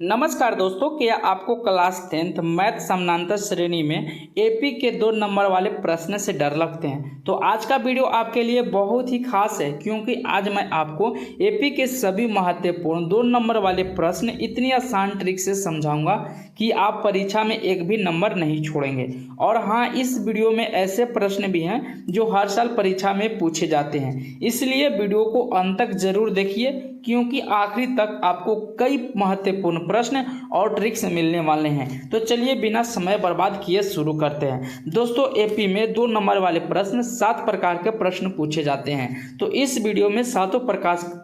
नमस्कार दोस्तों, क्या आपको क्लास 10th मैथ समानांतर श्रेणी में एपी के 2 नंबर वाले प्रश्न से डर लगते हैं? तो आज का वीडियो आपके लिए बहुत ही खास है, क्योंकि आज मैं आपको एपी के सभी महत्वपूर्ण 2 नंबर वाले प्रश्न इतनी आसान ट्रिक से समझाऊंगा कि आप परीक्षा में एक भी नंबर नहीं छोड़ेंगे। और हाँ, इस वीडियो में ऐसे प्रश्न भी हैं जो हर साल परीक्षा में पूछे जाते हैं, इसलिए वीडियो को अंत तक जरूर देखिए, क्योंकि आखिरी तक आपको कई महत्वपूर्ण प्रश्न और ट्रिक्स मिलने वाले हैं। तो चलिए बिना समय बर्बाद किए शुरू करते हैं। दोस्तों, एपी में 2 नंबर वाले प्रश्न 7 प्रकार के प्रश्न पूछे जाते हैं। तो इस वीडियो में 7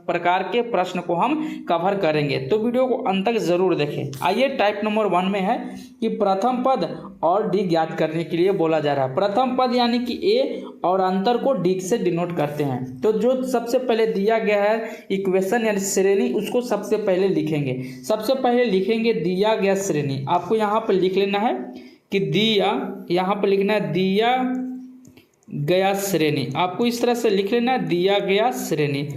प्रकार के प्रश्न को हम कवर करेंगे, तो वीडियो को अंत तक जरूर देखें। आइए, टाइप नंबर 1 में है कि प्रथम पद और डी ज्ञात करने के लिए बोला जा रहा है। प्रथम पद यानी कि ए और अंतर को डी से डिनोट करते हैं। तो जो सबसे पहले दिया गया है इक्वेशन यानी श्रेणी, उसको सबसे पहले लिखेंगे। सबसे पहले लिखेंगे दिया गया श्रेणी। आपको यहाँ पर लिख लेना है कि यहाँ पर लिखना है दिया गया श्रेणी। आपको इस तरह से लिख लेना है दिया गया श्रेणी।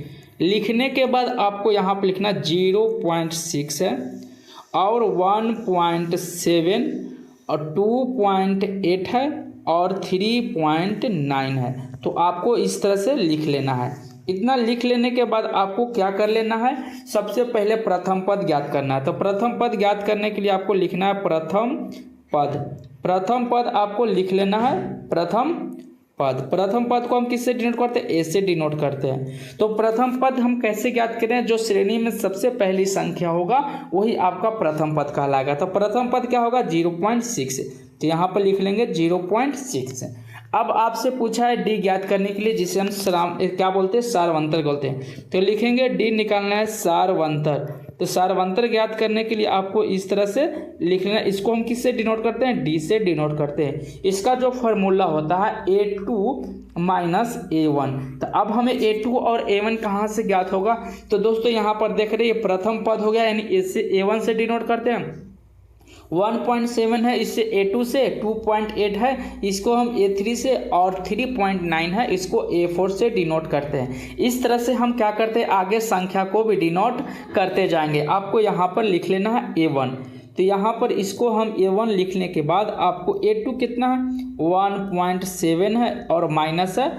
लिखने के बाद आपको यहाँ पर लिखना 0.6 है और 1.7 और 2.8 है और 3.9 है। तो आपको इस तरह से लिख लेना है। इतना लिख लेने के बाद आपको क्या कर लेना है, सबसे पहले प्रथम पद ज्ञात करना है। तो प्रथम पद ज्ञात करने के लिए आपको लिखना है प्रथम पद। प्रथम पद आपको लिख लेना है प्रथम पद। प्रथम पद को हम किससे डिनोट करते हैं? ए से डिनोट करते हैं। तो प्रथम पद हम कैसे ज्ञात करें? जो श्रेणी में सबसे पहली संख्या होगा वही आपका प्रथम पद कहलाएगा। तो प्रथम पद क्या होगा? 0.6। तो यहाँ पर लिख लेंगे 0.6। अब आपसे पूछा है डी ज्ञात करने के लिए, जिसे हम क्या बोलते हैं? सारवंतर बोलते हैं। तो लिखेंगे डी निकालना है सारवंतर। तो सारवंतर ज्ञात करने के लिए आपको इस तरह से लिख लेना। इसको हम किससे डिनोट करते हैं? डी से डिनोट करते हैं। इसका जो फॉर्मूला होता है A2 माइनस A1। तो अब हमें A2 और A1 कहाँ से ज्ञात होगा? तो दोस्तों यहाँ पर देख रहे हैं प्रथम पद हो गया, यानी A1 से डिनोट करते हैं। 1.7 है, इससे A2 से 2.8 है, इसको हम A3 से, और 3.9 है, इसको A4 से डिनोट करते हैं। इस तरह से हम क्या करते हैं, आगे संख्या को भी डिनोट करते जाएंगे। आपको यहाँ पर लिख लेना है A1। तो यहाँ पर इसको हम A1 लिखने के बाद आपको A2 कितना है? 1.7 है और माइनस है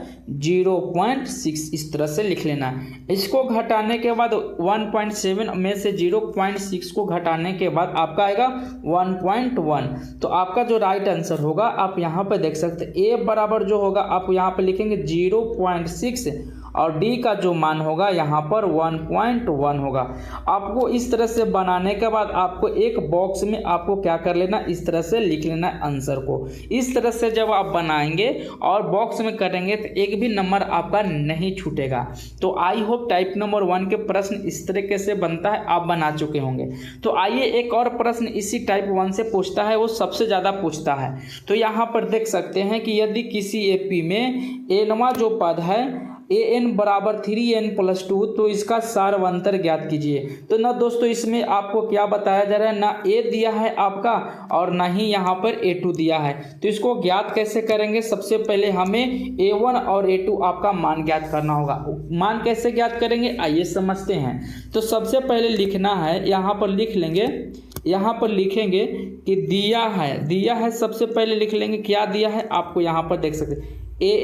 0.6। इस तरह से लिख लेना है। इसको घटाने के बाद 1.7 में से 0.6 को घटाने के बाद आपका आएगा 1.1। तो आपका जो राइट आंसर होगा आप यहाँ पर देख सकते हैं। ए बराबर जो होगा आप यहाँ पर लिखेंगे 0.6 और डी का जो मान होगा यहाँ पर 1.1 होगा। आपको इस तरह से बनाने के बाद आपको एक बॉक्स में आपको क्या कर लेना, इस तरह से लिख लेना आंसर को। इस तरह से जब आप बनाएंगे और बॉक्स में करेंगे तो एक भी नंबर आपका नहीं छूटेगा। तो आई होप टाइप नंबर 1 के प्रश्न इस तरीके से बनता है, आप बना चुके होंगे। तो आइए एक और प्रश्न इसी टाइप 1 से पूछता है, वो सबसे ज़्यादा पूछता है। तो यहाँ पर देख सकते हैं कि यदि किसी एपी में एनवा जो पद है an बराबर 3n+2, तो इसका सारवंतर ज्ञात कीजिए। तो ना दोस्तों, इसमें आपको क्या बताया जा रहा है, ना a दिया है आपका और ना ही यहाँ पर A2 दिया है। तो इसको ज्ञात कैसे करेंगे? सबसे पहले हमें A1 और A2 आपका मान ज्ञात करना होगा। मान कैसे ज्ञात करेंगे, आइए समझते हैं। तो सबसे पहले लिखना है, यहाँ पर लिख लेंगे, यहाँ पर लिखेंगे कि दिया है। सबसे पहले लिख लेंगे क्या दिया है, आपको यहाँ पर देख सकते हैं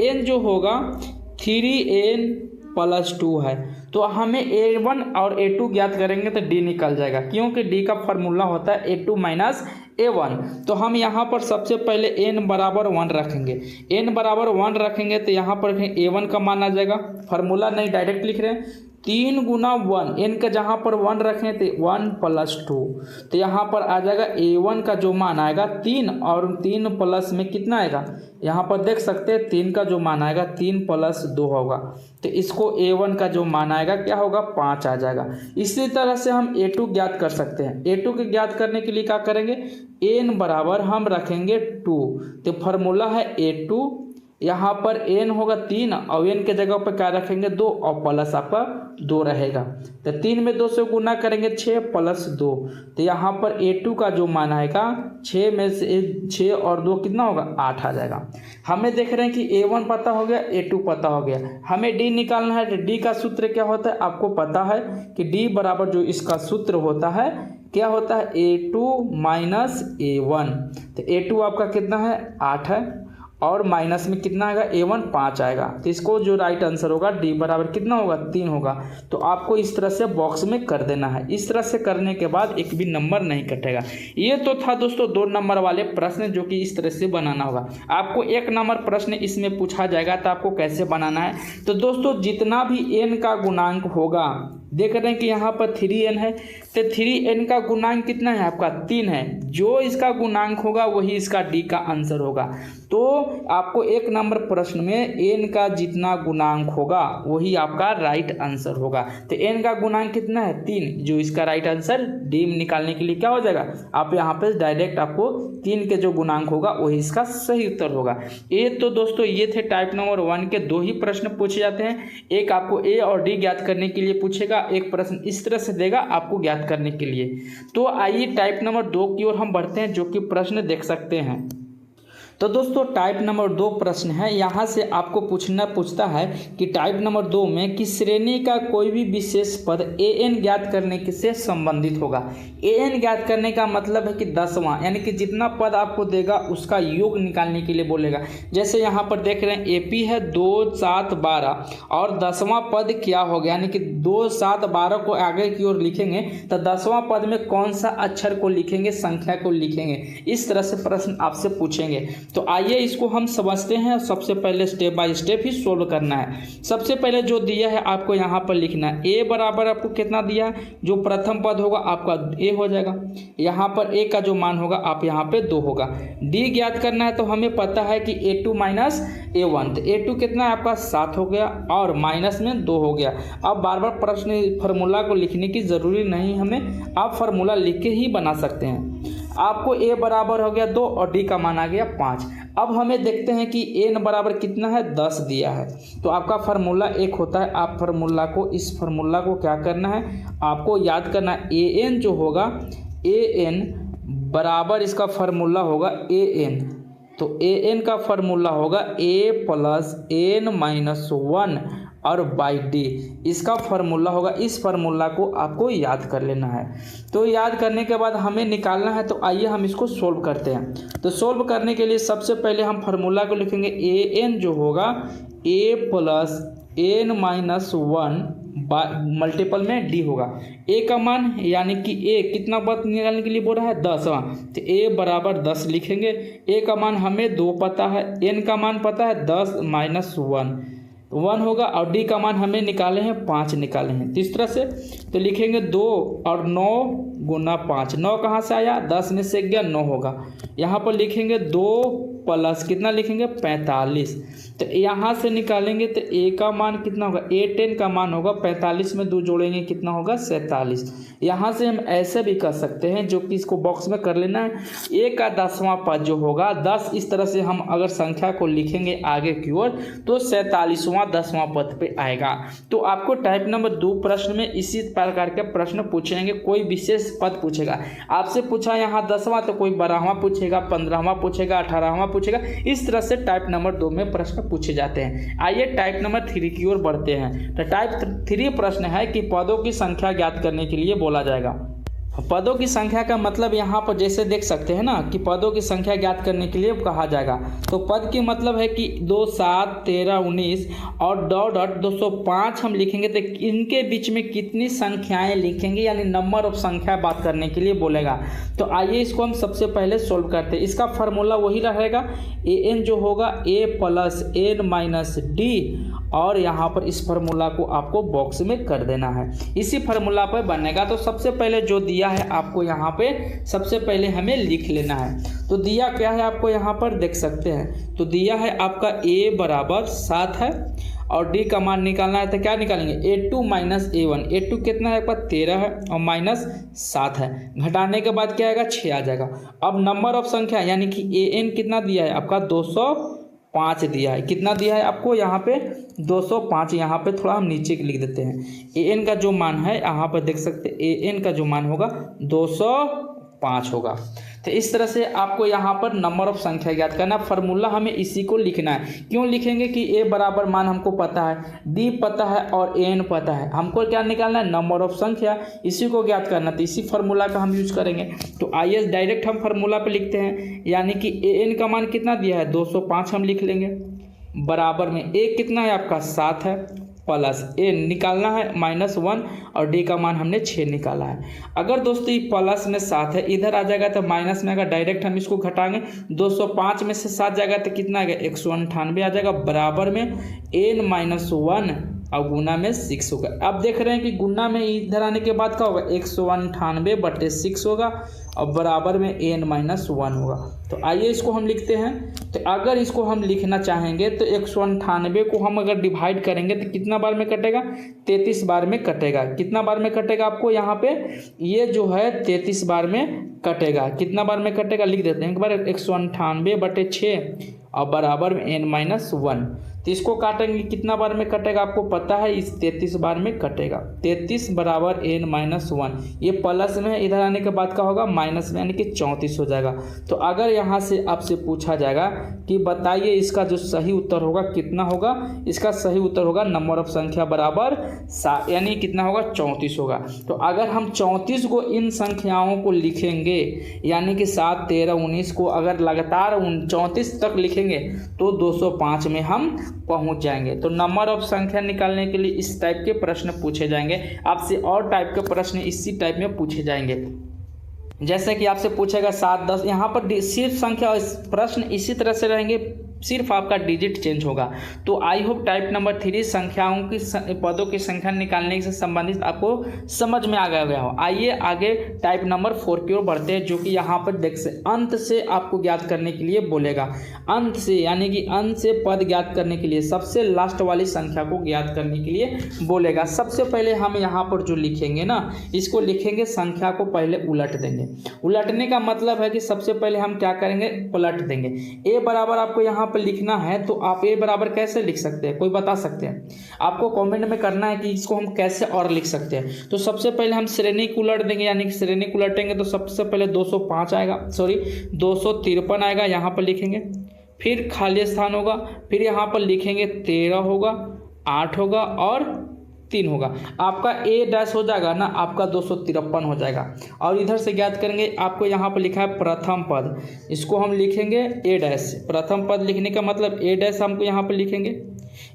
an जो होगा 3n+2 है। तो हमें A1 और A2 ज्ञात करेंगे तो D निकल जाएगा, क्योंकि D का फॉर्मूला होता है A2 माइनस A1। तो हम यहाँ पर सबसे पहले n बराबर 1 रखेंगे। n बराबर 1 रखेंगे तो यहाँ पर A1 का मान आ जाएगा। फार्मूला नहीं, डायरेक्ट लिख रहे हैं 3 गुना 1। n का जहाँ पर 1 रखें तो 1+2। तो यहाँ पर आ जाएगा A1 का जो मान आएगा 3, और 3 प्लस में कितना आएगा, यहाँ पर देख सकते हैं 3 का जो मान आएगा 3+2 होगा। तो इसको A1 का जो मान आएगा क्या होगा, 5 आ जाएगा। इसी तरह से हम A2 ज्ञात कर सकते हैं। A2 के ज्ञात करने के लिए क्या करेंगे, n बराबर हम रखेंगे 2। तो फार्मूला है A2, यहाँ पर n होगा 3 और n के जगह पर क्या रखेंगे 2 और प्लस आपका 2 रहेगा। तो 3 में 2 से गुना करेंगे 6 + 2। तो यहाँ पर A2 का जो मान आएगा 6 में से 6 और 2 कितना होगा, 8 आ जाएगा। हमें देख रहे हैं कि A1 पता हो गया, A2 पता हो गया, हमें D निकालना है। तो D का सूत्र क्या होता है, आपको पता है कि D बराबर जो इसका सूत्र होता है क्या होता है A2 माइनस A1। तो A2 आपका कितना है 8 है और माइनस में कितना आएगा A1 5 आएगा। तो इसको जो राइट आंसर होगा D बराबर कितना होगा 3 होगा। तो आपको इस तरह से बॉक्स में कर देना है। इस तरह से करने के बाद एक भी नंबर नहीं कटेगा। ये तो था दोस्तों 2 नंबर वाले प्रश्न जो कि इस तरह से बनाना होगा। आपको 1 नंबर प्रश्न इसमें पूछा जाएगा तो आपको कैसे बनाना है। तो दोस्तों जितना भी n का गुणांक होगा, देख रहे हैं कि यहाँ पर 3n है, तो 3n का गुणांक कितना है आपका 3 है। जो इसका गुणांक होगा वही इसका D का आंसर होगा। तो आपको 1 नंबर प्रश्न में n का जितना गुणांक होगा वही आपका राइट आंसर होगा। तो n का गुणांक कितना है 3, जो इसका राइट आंसर D में निकालने के लिए क्या हो जाएगा, आप यहाँ पे डायरेक्ट आपको 3 के जो गुणांक होगा वही इसका सही उत्तर होगा। ये तो दोस्तों ये थे टाइप नंबर 1 के 2 ही प्रश्न पूछे जाते हैं। एक आपको A और D ज्ञात करने के लिए पूछेगा, एक प्रश्न इस तरह से देगा आपको ज्ञात करने के लिए। तो आइए टाइप नंबर 2 की ओर हम बढ़ते हैं, जो कि प्रश्न देख सकते हैं। तो दोस्तों टाइप नंबर 2 प्रश्न है। यहाँ से आपको पूछता है कि टाइप नंबर 2 में कि श्रेणी का कोई भी विशेष पद an ज्ञात करने से संबंधित होगा। an ज्ञात करने का मतलब है कि 10वां, यानी कि जितना पद आपको देगा उसका योग निकालने के लिए बोलेगा। जैसे यहाँ पर देख रहे हैं AP है 2 7 12 और 10वां पद क्या हो गया, यानी कि 2 7 12 को आगे की ओर लिखेंगे तो 10वां पद में कौन सा अक्षर को लिखेंगे, संख्या को लिखेंगे। इस तरह से प्रश्न आपसे पूछेंगे। तो आइए इसको हम समझते हैं। सबसे पहले step by step he solve करना है। सबसे पहले जो दिया है आपको यहाँ पर लिखना है A बराबर आपको कितना दिया है, जो प्रथम पद होगा आपका A हो जाएगा। यहाँ पर A का जो मान होगा आप यहाँ पे 2 होगा। D ज्ञात करना है तो हमें पता है कि A2 माइनस A1, तो A2 कितना है आपका 7 हो गया और माइनस में 2 हो गया। अब बार बार प्रश्न फार्मूला को लिखने की ज़रूरी नहीं हमें, आप फार्मूला लिख के ही बना सकते हैं। आपको A बराबर हो गया 2 और D का मान आ गया 5। अब हमें देखते हैं कि n बराबर कितना है 10 दिया है। तो आपका फार्मूला एक होता है, आप फार्मूला को इस फार्मूला को क्या करना है आपको याद करना है। an जो होगा an बराबर इसका फार्मूला होगा an। तो an का फार्मूला होगा a प्लस n माइनस 1 और बाई डी, इसका फार्मूला होगा। इस फार्मूला को आपको याद कर लेना है। तो याद करने के बाद हमें निकालना है। तो आइए हम इसको सोल्व करते हैं। तो सोल्व करने के लिए सबसे पहले हम फार्मूला को लिखेंगे an जो होगा a plus n minus 1 multiple में d होगा। a का मान यानी कि a कितना पद निकालने के लिए बोल रहा है 10वां, तो a बराबर 10 लिखेंगे। a का मान हमें 2 पता है, n का मान पता है 10 माइनस 1 होगा और d का मान हमें निकाले हैं 5 निकाले हैं। तो इस तरह से तो लिखेंगे 2 और 9 गुना 5, 9 कहाँ से आया 10 में से गया 9 होगा। यहाँ पर लिखेंगे 2 प्लस कितना लिखेंगे 45। तो यहाँ से निकालेंगे तो a का मान कितना होगा, a10 का मान होगा 45 में 2 जोड़ेंगे कितना होगा 47। यहाँ से हम ऐसे भी कर सकते हैं, जो कि इसको बॉक्स में कर लेना है। a का 10वां पद जो होगा 10, इस तरह से हम अगर संख्या को लिखेंगे आगे की ओर तो 47वां 10वां पद पे आएगा। तो आपको टाइप नंबर 2 प्रश्न में इसी प्रकार के प्रश्न पूछेंगे। कोई विशेष पद पूछेगा, आपसे पूछा यहाँ 10वां तो कोई 12वां पूछेगा, 15वां पूछेगा, 18वां पूछेगा। इस तरह से टाइप नंबर 2 में प्रश्न पूछे जाते हैं। आइए टाइप नंबर 3 की ओर बढ़ते हैं। तो टाइप 3 प्रश्न है कि पदों की संख्या ज्ञात करने के लिए बोला जाएगा। पदों की संख्या का मतलब यहाँ पर जैसे देख सकते हैं ना कि पदों की संख्या ज्ञात करने के लिए कहा जाएगा। तो पद की मतलब है कि 2 7 13 19 और डॉट 205 हम लिखेंगे तो इनके बीच में कितनी संख्याएं लिखेंगे, यानी नंबर ऑफ संख्या बात करने के लिए बोलेगा। तो आइए इसको हम सबसे पहले सोल्व करते हैं। इसका फार्मूला वही रहेगा, an जो होगा a plus n minus D, और यहाँ पर इस फार्मूला को आपको बॉक्स में कर देना है। इसी फार्मूला पर बनेगा। तो सबसे पहले जो दिया है आपको यहाँ पे सबसे पहले हमें लिख लेना है। तो दिया क्या है आपको यहाँ पर देख सकते हैं। तो दिया है आपका a बराबर 7 है और d का मान निकालना है। तो क्या निकालेंगे a2 माइनस a1। a2 कितना है आपका 13 है और माइनस 7 है, घटाने के बाद क्या आएगा 6 आ जाएगा। अब नंबर ऑफ संख्या यानी कि an कितना दिया है आपका 205 दिया है। कितना दिया है आपको यहाँ पे 205। यहाँ पे थोड़ा हम नीचे लिख देते हैं। an का जो मान है यहाँ पर देख सकते हैं, an का जो मान होगा 205 होगा। तो इस तरह से आपको यहाँ पर नंबर ऑफ संख्या ज्ञात करना। फार्मूला हमें इसी को लिखना है। क्यों लिखेंगे कि ए बराबर मान हमको पता है, डी पता है और एन पता है, हमको क्या निकालना है, नंबर ऑफ संख्या, इसी को ज्ञात करना। तो इसी फार्मूला का हम यूज करेंगे। तो आइए डायरेक्ट हम फार्मूला पे लिखते हैं, यानी कि एन का मान कितना दिया है 205 हम लिख लेंगे, बराबर में ए कितना है आपका 7 है, प्लस ए निकालना है -1 और डी का मान हमने 6 निकाला है। अगर दोस्तों ये प्लस में 7 है, इधर आ जाएगा तो माइनस में आएगा, डायरेक्ट हम इसको घटाएंगे। 205 में से 7 जाएगा तो कितना आएगा 198 आ जाएगा, बराबर में n-1 और गुना में 6 होगा। अब देख रहे हैं कि गुना में इधर आने के बाद क्या होगा 198/6 होगा और बराबर में n-1 होगा। तो आइए इसको हम लिखते हैं। तो अगर इसको हम लिखना चाहेंगे तो 198 को हम अगर डिवाइड करेंगे तो कितना बार में कटेगा, 33 बार में कटेगा। कितना बार में कटेगा आपको यहाँ पे, ये जो है 33 बार में कटेगा। कितना बार में कटेगा लिख देते हैं एक बार, 198/6 और बराबर में n-1। तो इसको काटेंगे कितना बार में कटेगा आपको पता है, इस 33 बार में कटेगा। 33 बराबर n-1, ये प्लस में है, इधर आने के बाद क्या होगा माइनस में, यानी कि 34 हो जाएगा। तो अगर यहाँ से आपसे पूछा जाएगा कि बताइए इसका जो सही उत्तर होगा कितना होगा, इसका सही उत्तर होगा नंबर ऑफ संख्या बराबर 7, यानी कितना होगा 34 होगा। तो अगर हम 34 को इन संख्याओं को लिखेंगे, यानी कि 7, 13, 19 को अगर लगातार 34 तक लिखेंगे तो 205 में हम पहुंच जाएंगे। तो नंबर ऑफ संख्या निकालने के लिए इस टाइप के प्रश्न पूछे जाएंगे आपसे, और टाइप के प्रश्न इसी टाइप में पूछे जाएंगे। जैसे कि आपसे पूछेगा 7, 10, यहाँ पर सिर्फ संख्या प्रश्न इसी तरह से रहेंगे, सिर्फ आपका डिजिट चेंज होगा। तो आई होप टाइप नंबर 3 संख्याओं की पदों की संख्या निकालने से संबंधित आपको समझ में आ गया हो। आइए आगे टाइप नंबर 4 की ओर बढ़ते हैं, जो कि यहाँ पर देख से अंत से आपको ज्ञात करने के लिए बोलेगा। अंत से यानी कि अंत से पद ज्ञात करने के लिए सबसे लास्ट वाली संख्या को ज्ञात करने के लिए बोलेगा। सबसे पहले हम यहाँ पर जो लिखेंगे ना, इसको लिखेंगे, संख्या को पहले उलट देंगे। उलटने का मतलब है कि सबसे पहले हम क्या करेंगे, पलट देंगे। ए बराबर आपको यहाँ पर लिखना है, तो आप ए बराबर कैसे लिख सकते हैं, कोई बता सकते हैं? आपको कमेंट में करना है कि इसको हम कैसे और लिख सकते हैं। तो सबसे पहले हम श्रेणी को उलट देंगे, यानी कि श्रेणी को उलटेंगे तो सबसे पहले 205 आएगा, 253 आएगा, यहाँ पर लिखेंगे। फिर खाली स्थान होगा, फिर यहाँ पर लिखेंगे 13 होगा, 8 होगा और 3 होगा। आपका ए डैश हो जाएगा ना, आपका 253 हो जाएगा। और इधर से ज्ञात करेंगे, आपको यहाँ पर लिखा है प्रथम पद, इसको हम लिखेंगे ए डैश। प्रथम पद लिखने का मतलब ए डैश हमको यहाँ पर लिखेंगे।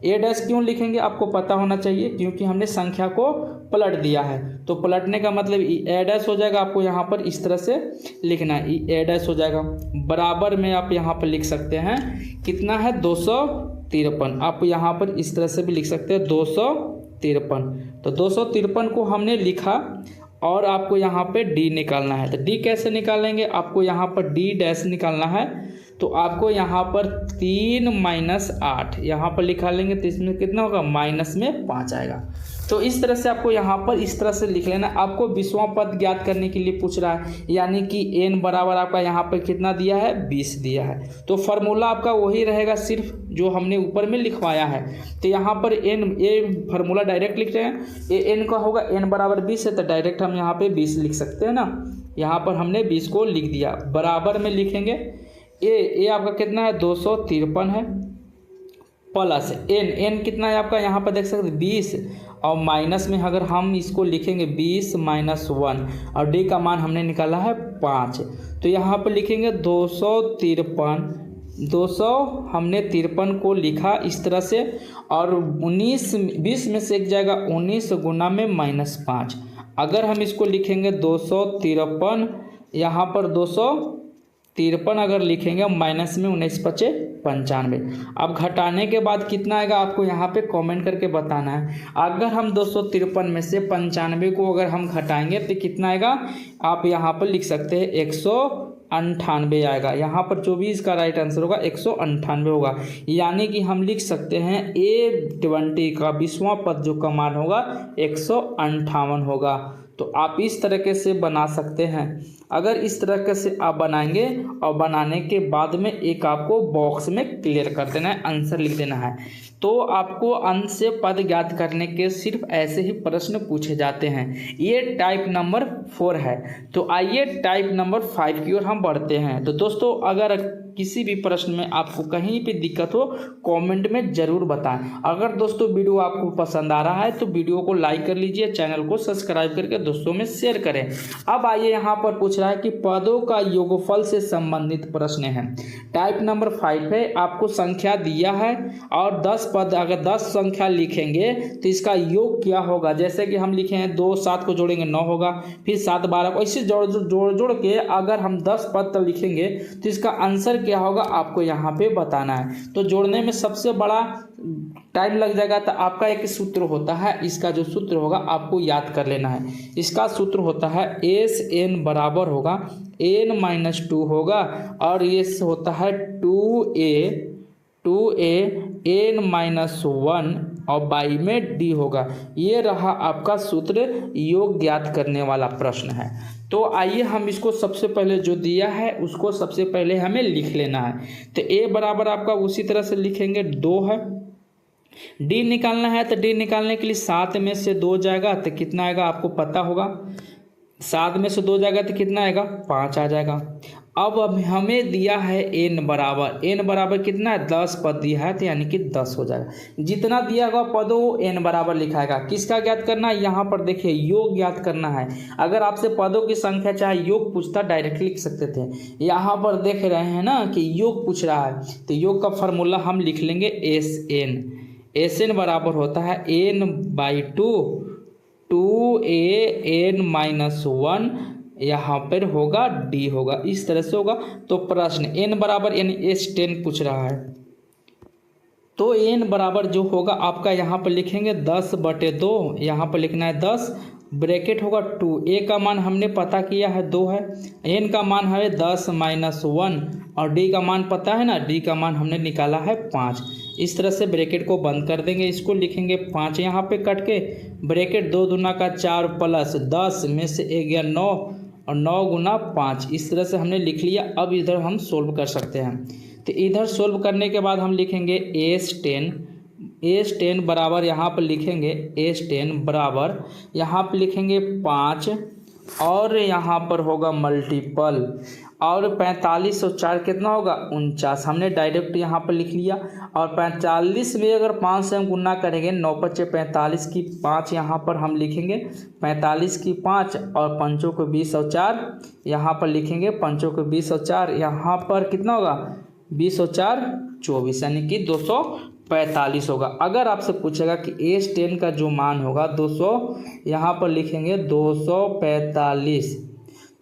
ए डैश क्यों लिखेंगे आपको पता होना चाहिए, क्योंकि हमने संख्या को पलट दिया है। तो पलटने का मतलब ए डैश हो जाएगा, आपको यहाँ पर इस तरह से लिखना है, ए डैश हो जाएगा। बराबर में आप यहाँ पर लिख सकते हैं कितना है 253, आप यहाँ पर इस तरह से भी लिख सकते हैं 253। तो 253 को हमने लिखा और आपको यहाँ पे डी निकालना है। तो डी कैसे निकालेंगे, आपको यहाँ पर डी डैश निकालना है। तो आपको यहाँ पर 3 - 8 यहाँ पर लिखा लेंगे, तो इसमें कितना होगा माइनस में 5 आएगा। तो इस तरह से आपको यहाँ पर इस तरह से लिख लेना। आपको 20वां पद ज्ञात करने के लिए पूछ रहा है, यानी कि n बराबर आपका यहाँ पर कितना दिया है 20 दिया है। तो फार्मूला आपका वही रहेगा, सिर्फ जो हमने ऊपर में लिखवाया है। तो यहाँ पर ए फार्मूला डायरेक्ट लिख रहे हैं, n का होगा n बराबर 20 है, तो डायरेक्ट हम यहाँ पे 20 लिख सकते हैं ना। यहाँ पर हमने 20 को लिख दिया। बराबर में लिखेंगे ए आपका कितना है 253 है, प्लस n कितना है आपका यहाँ पर देख सकते 20, और माइनस में अगर हम इसको लिखेंगे 20 - 1 और डी का मान हमने निकाला है 5। तो यहाँ पर लिखेंगे 253, 200 हमने 53 को लिखा इस तरह से, और 20 में से एक जाएगा 19 गुना में -5। अगर हम इसको लिखेंगे 253, यहाँ पर 253 अगर लिखेंगे माइनस में 19 × 5 = 95। अब घटाने के बाद कितना आएगा आपको यहाँ पे कमेंट करके बताना है। अगर हम 253 में से 95 को अगर हम घटाएंगे तो कितना आएगा, आप यहाँ पर लिख सकते हैं 198 आएगा। यहाँ पर 24 का राइट आंसर होगा 198 होगा। यानी कि हम लिख सकते हैं A20 का 20वां पद जो का मान होगा 158 होगा। तो तो आप इस तरीके से बना सकते हैं। अगर इस तरीके से आप बनाएंगे और बनाने के बाद में एक आपको बॉक्स में क्लियर कर देना है, आंसर लिख देना है। तो आपको अंश से पद ज्ञात करने के सिर्फ ऐसे ही प्रश्न पूछे जाते हैं। ये टाइप नंबर 4 है। तो आइए टाइप नंबर 5 की ओर हम बढ़ते हैं। तो दोस्तों अगर किसी भी प्रश्न में आपको कहीं भी दिक्कत हो कमेंट में ज़रूर बताएं। अगर दोस्तों वीडियो आपको पसंद आ रहा है तो वीडियो को लाइक कर लीजिए, चैनल को सब्सक्राइब करके दोस्तों में शेयर करें। अब आइए यहाँ पर पूछ रहा है कि पदों का योगफल से संबंधित प्रश्न है। टाइप नंबर 5 है। आपको संख्या दिया है और 10 पद, अगर 10 संख्या लिखेंगे तो इसका योग क्या होगा। जैसे कि हम लिखे हैं 2 7 को जोड़ेंगे 9 होगा, फिर 7 12 को, ऐसे जोड़ के अगर हम 10 पद लिखेंगे तो इसका आंसर क्या होगा आपको यहाँ पे बताना है। तो जोड़ने में सबसे बड़ा टाइम लग जाएगा। तो आपका एक सूत्र होता है, इसका जो सूत्र होगा आपको याद कर लेना है। इसका सूत्र होता है SN बराबर होगा n-2 होगा और ये होता है 2a n-1 और बाई में d होगा। ये रहा आपका सूत्र, योग ज्ञात करने वाला प्रश्न है। तो आइए हम इसको सबसे पहले जो दिया है उसको सबसे पहले हमें लिख लेना है। तो a बराबर आपका उसी तरह से लिखेंगे 2 है। d निकालना है तो d निकालने के लिए 7 में से 2 जाएगा तो कितना आएगा आपको पता होगा। 7 में से 2 जाएगा तो कितना आएगा 5 आ जाएगा। अब हमें दिया है n बराबर कितना है 10 पद दिया है तो यानी कि 10 हो जाएगा। जितना दिया हुआ पद वो n बराबर लिखाएगा। किसका ज्ञात करना है, यहाँ पर देखिए योग ज्ञात करना है। अगर आपसे पदों की संख्या चाहे योग पूछता डायरेक्टली लिख सकते थे, यहाँ पर देख रहे हैं ना कि योग पूछ रहा है तो योग का फार्मूला हम लिख लेंगे SN बराबर होता है n/2 2a n-1 यहाँ पर होगा d होगा, इस तरह से होगा। तो प्रश्न n बराबर यानी S10 पूछ रहा है तो n बराबर जो होगा आपका यहाँ पर लिखेंगे 10/2, यहाँ पर लिखना है 10, ब्रैकेट होगा 2। a का मान हमने पता किया है 2 है, n का मान है 10-1 और d का मान पता है ना, d का मान हमने निकाला है 5। इस तरह से ब्रैकेट को बंद कर देंगे, इसको लिखेंगे 5 यहाँ पे कट के, ब्रैकेट 2 दूना का 4 प्लस 10 में से 1 गया 9 और 9 गुना 5। इस तरह से हमने लिख लिया। अब इधर हम सोल्व कर सकते हैं। तो इधर सोल्व करने के बाद हम लिखेंगे S10 बराबर यहाँ पर लिखेंगे S10 बराबर यहाँ पर लिखेंगे 5 और यहाँ पर होगा मल्टीपल और 45 और 4 कितना होगा 49। हमने डायरेक्ट यहाँ पर लिख लिया। और 45 में अगर 5 से हम गुना करेंगे 9 × 45 की 5 यहाँ पर हम लिखेंगे 45 की 5 और 5 को 20 और 4 यहाँ पर लिखेंगे 5 को 20 और 4 यहाँ पर कितना होगा 20 और 4 24 यानी कि 245 होगा। अगर आपसे पूछेगा कि S10 का जो मान होगा 200 यहाँ पर लिखेंगे 245।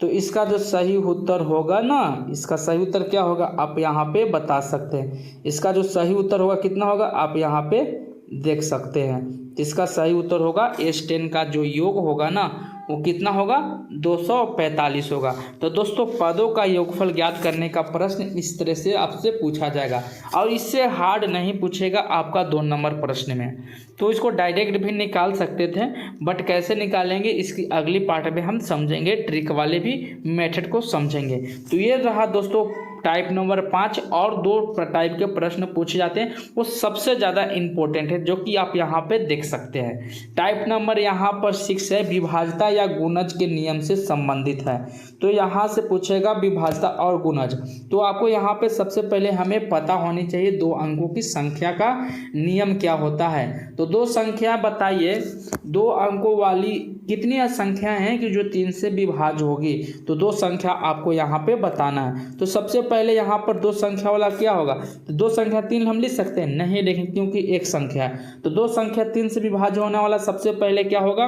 तो इसका जो सही उत्तर होगा ना, इसका सही उत्तर क्या होगा आप यहाँ पे बता सकते हैं। इसका जो सही उत्तर होगा कितना होगा आप यहाँ पे देख सकते हैं। इसका सही उत्तर होगा S10 का जो योग होगा ना वो कितना होगा 245 होगा। तो दोस्तों पदों का योगफल ज्ञात करने का प्रश्न इस तरह से आपसे पूछा जाएगा और इससे हार्ड नहीं पूछेगा आपका 2 नंबर प्रश्न में। तो इसको डायरेक्ट भी निकाल सकते थे, बट कैसे निकालेंगे इसकी अगली पार्ट में हम समझेंगे, ट्रिक वाले भी मेथड को समझेंगे। तो ये रहा दोस्तों टाइप नंबर 5। और 2 टाइप के प्रश्न पूछे जाते हैं वो सबसे ज़्यादा इम्पोर्टेंट है जो कि आप यहाँ पे देख सकते हैं। टाइप नंबर यहाँ पर 6 है, विभाज्यता या गुणज के नियम से संबंधित है। तो यहाँ से पूछेगा विभाज्यता और गुणज। तो आपको यहाँ पे सबसे पहले हमें पता होनी चाहिए 2 अंकों की संख्या का नियम क्या होता है। तो 2 संख्या बताइए, 2 अंकों वाली कितनी संख्या हैं कि जो 3 से विभाज्य होगी। तो 2 संख्या आपको यहाँ पे बताना है। तो सबसे पहले यहाँ पर 2 संख्या वाला क्या होगा, तो 2 संख्या 3 हम लिख सकते हैं नहीं, लेकिन क्योंकि 1 संख्या है तो 2 संख्या 3 से विभाज्य होने वाला सबसे पहले क्या होगा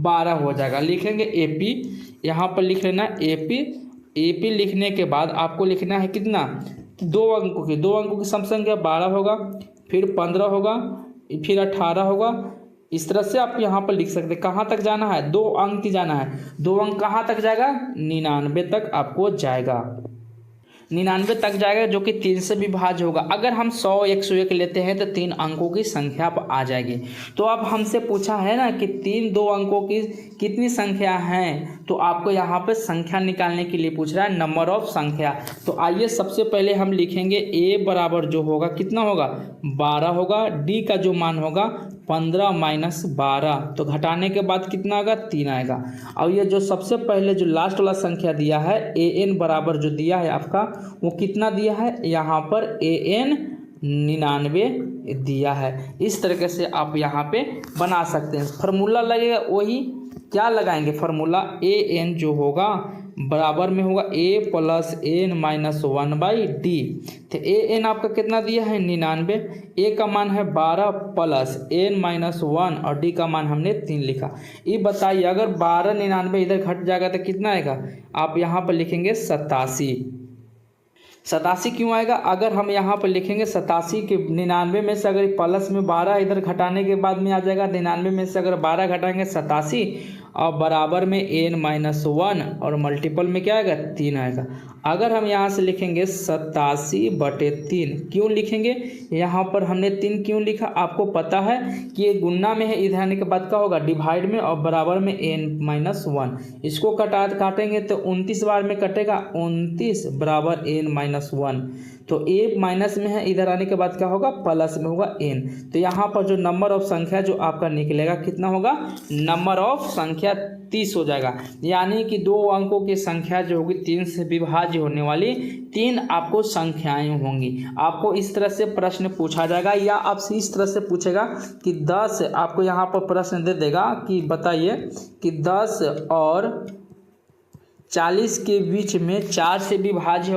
12 हो जाएगा। लिखेंगे AP, यहाँ पर लिख लेना AP लिखने के बाद आपको लिखना है कितना 2 अंकों की सम संख्या 12 होगा, फिर 15 होगा, फिर 18 होगा। इस तरह से आप यहाँ पर लिख सकते हैं। कहाँ तक जाना है 2 अंक की जाना है। 2 अंक कहाँ तक जाएगा 99 तक आपको जाएगा। 99 तक जाएगा जो कि 3 से विभाज्य होगा। अगर हम 100 101 लेते हैं तो 3 अंकों की संख्या आ जाएगी। तो अब हमसे पूछा है ना कि 2 अंकों की कितनी संख्या हैं, तो आपको यहाँ पे संख्या निकालने के लिए पूछ रहा है, नंबर ऑफ संख्या। तो आइए सबसे पहले हम लिखेंगे a बराबर जो होगा कितना होगा 12 होगा, d का जो मान होगा 15 माइनस 12, तो घटाने के बाद कितना आएगा 3 आएगा। और ये जो सबसे पहले जो लास्ट वाला संख्या दिया है an बराबर जो दिया है आपका वो कितना दिया है, यहाँ पर an 99 दिया है। इस तरीके से आप यहाँ पे बना सकते हैं। फार्मूला लगेगा वही क्या लगाएंगे, फार्मूला an जो होगा बराबर में होगा a plus n minus 1/d। तो an आपका कितना दिया है 99, a का मान है 12 प्लस n माइनस 1 और d का मान हमने 3 लिखा। ये बताइए अगर 12 99 इधर घट जाएगा तो कितना आएगा, आप यहाँ पर लिखेंगे 87। 87 क्यों आएगा, अगर हम यहाँ पर लिखेंगे 87 के 99 में से अगर प्लस में 12 इधर घटाने के बाद में आ जाएगा, 99 में से अगर 12 घटाएंगे 87 और बराबर में n माइनस 1 और मल्टीपल में क्या आएगा 3 आएगा। अगर हम यहाँ से लिखेंगे 87/3, क्यों लिखेंगे यहाँ पर हमने 3 क्यों लिखा, आपको पता है कि ये गुणा में है, इधर आने के बाद क्या होगा डिवाइड में और बराबर में n माइनस 1। इसको काटेंगे तो 29 बार में कटेगा 29 बराबर n माइनस 1। तो a माइनस में है, इधर आने के बाद क्या होगा प्लस में होगा n। तो यहाँ पर जो नंबर ऑफ संख्या जो आपका निकलेगा कितना होगा, नंबर ऑफ संख्या 30 हो जाएगा। यानी कि 2 अंकों की संख्या जो होगी 3 से विभाज्य होने वाली 3 आपको संख्याएं होंगी। आपको इस तरह से प्रश्न पूछा जाएगा या आपसे इस तरह से पूछेगा कि 10, आपको यहाँ पर प्रश्न दे देगा कि बताइए कि 10 और 40 के बीच में 4 से विभाज्य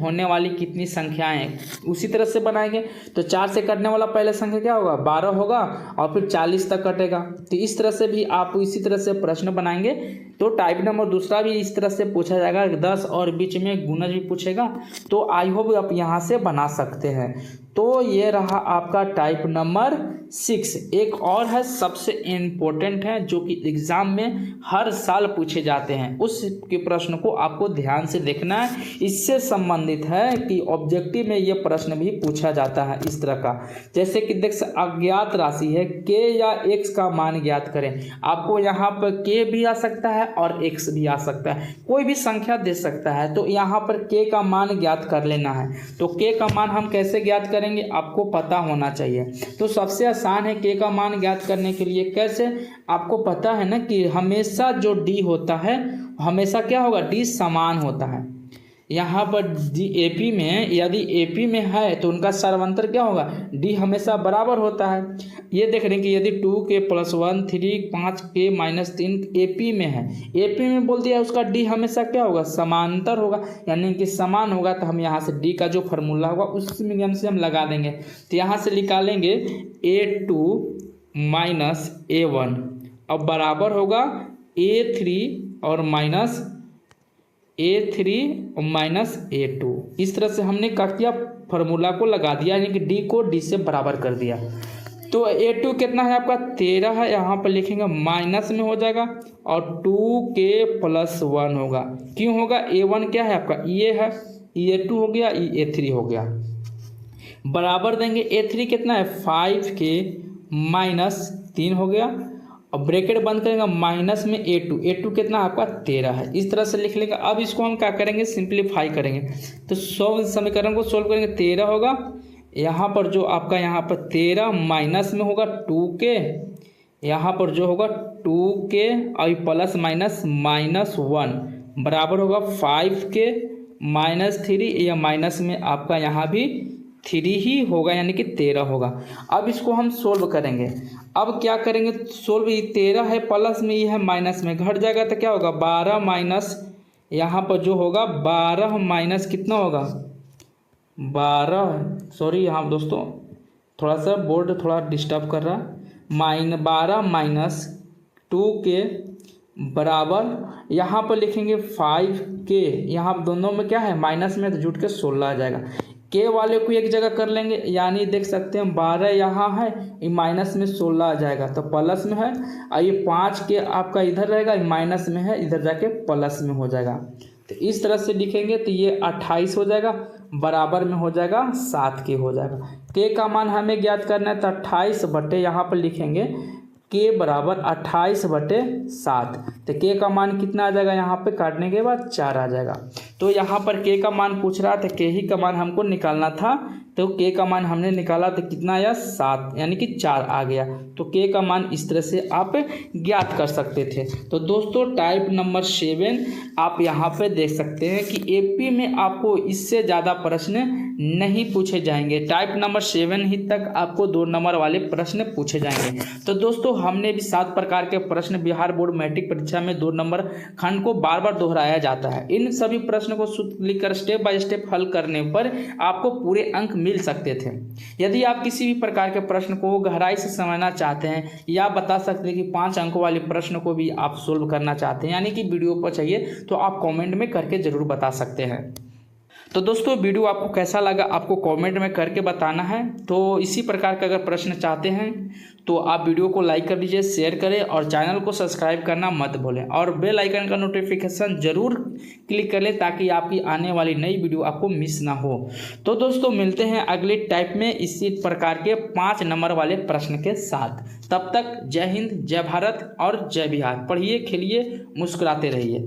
होने वाली कितनी संख्याएं हैं, उसी तरह से बनाएंगे। तो 4 से कटने वाला पहला संख्या क्या होगा 12 होगा और फिर 40 तक कटेगा। तो इस तरह से भी आप इसी तरह से प्रश्न बनाएंगे। तो टाइप नंबर दूसरा भी इस तरह से पूछा जाएगा, 10 और बीच में गुणज भी पूछेगा। तो आई होप आप यहाँ से बना सकते हैं। तो ये रहा आपका टाइप नंबर 6। एक और है सबसे इम्पोर्टेंट है जो कि एग्जाम में हर साल पूछे जाते हैं, उसके प्रश्न को आपको ध्यान से देखना है। इससे संबंधित है कि ऑब्जेक्टिव में ये प्रश्न भी पूछा जाता है इस तरह का, जैसे कि देख अज्ञात राशि है k या x का मान ज्ञात करें। आपको यहाँ पर k भी आ सकता है और x भी आ सकता है, कोई भी संख्या दे सकता है। तो यहाँ पर k का मान ज्ञात कर लेना है। तो k का मान हम कैसे ज्ञात करेंगे आपको पता होना चाहिए। तो सबसे आसान है k का मान ज्ञात करने के लिए कैसे, आपको पता है ना कि हमेशा जो d होता है हमेशा क्या होगा d समान होता है। यहाँ पर AP में यदि AP में है तो उनका सर्वांतर क्या होगा d हमेशा बराबर होता है। ये देख रहे हैं कि यदि 2k + 1 3 5k - 3 AP में है, AP में बोल दिया उसका d हमेशा क्या होगा समांतर होगा, यानी कि समान होगा। तो हम यहाँ से d का जो फार्मूला होगा उस मीडियम से हम लगा देंगे। तो यहाँ से निकालेंगे A2 - A1 अब बराबर होगा A3 और माइनस A3 और माइनस A2। इस तरह से हमने क्या किया फार्मूला को लगा दिया, यानी कि d को d से बराबर कर दिया। तो A2 कितना है आपका 13 है, यहाँ पर लिखेंगे माइनस में हो जाएगा और 2k + 1 होगा। क्यों होगा, A1 क्या है आपका ये है, A2 हो गया, A3 हो गया। बराबर देंगे A3 कितना है 5k - 3 हो गया और ब्रैकेट बंद करेंगे माइनस में A2 कितना आपका 13 है। इस तरह से लिख लेंगे। अब इसको हम क्या करेंगे सिंप्लीफाई करेंगे। तो समीकरण को सोल्व करेंगे, 13 होगा यहाँ पर जो आपका यहाँ पर 13 माइनस में होगा 2k, यहाँ पर जो होगा 2k और प्लस माइनस -1 बराबर होगा 5k - 3, या माइनस में आपका यहाँ भी 3 ही होगा यानी कि 13 होगा। अब इसको हम सोल्व करेंगे। अब क्या करेंगे सोल्व, ये 13 है प्लस में, ये है माइनस में, घट जाएगा तो क्या होगा 12 माइनस यहाँ पर जो होगा 12 माइनस कितना होगा 12, सॉरी यहाँ दोस्तों थोड़ा सा बोर्ड थोड़ा डिस्टर्ब कर रहा है, 12 माइनस 2k बराबर यहाँ पर लिखेंगे 5k, यहाँ दोनों में क्या है माइनस में तो जुट के 16 आ जाएगा। के वाले को एक जगह कर लेंगे, यानी देख सकते हैं 12 यहाँ है, ये माइनस में 16 आ जाएगा तो प्लस में है, और ये 5 के आपका इधर रहेगा, ये माइनस में है, इधर जाके प्लस में हो जाएगा। तो इस तरह से लिखेंगे तो ये 28 हो जाएगा, बराबर में हो जाएगा 7 के हो जाएगा। के का मान हमें ज्ञात करना है तो 28 बटे यहाँ पर लिखेंगे के बराबर 28/7। तो के का मान कितना आ जाएगा, यहाँ पे काटने के बाद 4 आ जाएगा। तो यहाँ पर के का मान पूछ रहा था, के ही का मान हमको निकालना था, तो के का मान हमने निकाला तो कितना आया 7 यानी कि 4 आ गया। तो के का मान इस तरह से आप ज्ञात कर सकते थे। तो दोस्तों टाइप नंबर 7 आप यहाँ पे देख सकते हैं कि एपी में आपको इससे ज़्यादा प्रश्न नहीं पूछे जाएंगे। टाइप नंबर 7 ही तक आपको 2 नंबर वाले प्रश्न पूछे जाएंगे। तो दोस्तों हमने भी 7 प्रकार के प्रश्न बिहार बोर्ड मैट्रिक परीक्षा में 2 नंबर खंड को बार बार दोहराया जाता है। इन सभी प्रश्न को सूत्र लिखकर स्टेप बाय स्टेप हल करने पर आपको पूरे अंक मिल सकते थे। यदि आप किसी भी प्रकार के प्रश्न को गहराई से समझना चाहते हैं या बता सकते हैं कि 5 अंकों वाले प्रश्न को भी आप सोल्व करना चाहते हैं, यानी कि वीडियो पर चाहिए, तो आप कमेंट में करके ज़रूर बता सकते हैं। तो दोस्तों वीडियो आपको कैसा लगा आपको कमेंट में करके बताना है। तो इसी प्रकार का अगर प्रश्न चाहते हैं तो आप वीडियो को लाइक कर लीजिए, शेयर करें और चैनल को सब्सक्राइब करना मत भूलें और बेल आइकन का नोटिफिकेशन जरूर क्लिक कर लें ताकि आपकी आने वाली नई वीडियो आपको मिस ना हो। तो दोस्तों मिलते हैं अगले टाइप में इसी प्रकार के 5 नंबर वाले प्रश्न के साथ। तब तक जय हिंद, जय भारत और जय बिहार। पढ़िए, खेलिए, मुस्कुराते रहिए।